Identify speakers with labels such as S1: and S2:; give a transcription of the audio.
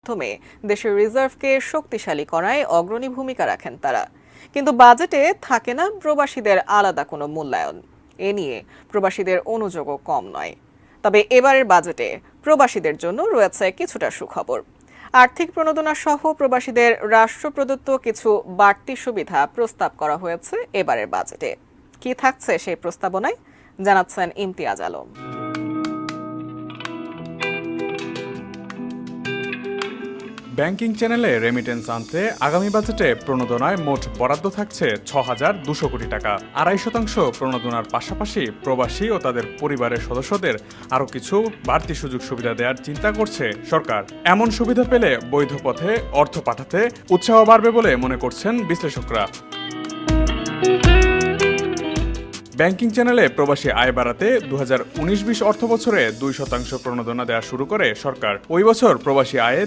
S1: মাধ্যমে দেশের রিজার্ভকে শক্তিশালী করায় অগ্রণী ভূমিকা রাখেন তারা। কিন্তু বাজেটে থাকে না প্রবাসীদের আলাদা কোনো মূল্যায়ন। এ নিয়ে প্রবাসীদের অনুযোগও কম নয়। তবে এবারের বাজেটে প্রবাসীদের জন্য রয়েছে কিছুটা সুখবর। আর্থিক প্রণোদনা সহ প্রবাসীদের রাষ্ট্র প্রদত্ত কিছু বাড়তি সুবিধা প্রস্তাব করা হয়েছে এবারের বাজেটে। কি থাকছে সেই প্রস্তাবনায় জানাচ্ছেন ইমতিয়াজ আলম।
S2: ব্যাংকিং চ্যানেলে রেমিটেন্স আনতে আগামী বাজেটে প্রণোদনায় মোট বরাদ্দ থাকছে ৬,২০০ কোটি টাকা। ২.৫% প্রণোদনার পাশাপাশি প্রবাসী ও তাদের পরিবারের সদস্যদের আরও কিছু বাড়তি সুযোগ সুবিধা দেওয়ার চিন্তা করছে সরকার। এমন সুবিধা পেলে বৈধ পথে অর্থ পাঠাতে উৎসাহ বাড়বে বলে মনে করছেন বিশ্লেষকরা। ব্যাংকিং চ্যানেলে প্রবাসী আয় বাড়াতে ২০১৯-২০ অর্থবছরে ২% প্রণোদনা দেওয়া শুরু করে সরকার। ওই বছর প্রবাসী আয়ে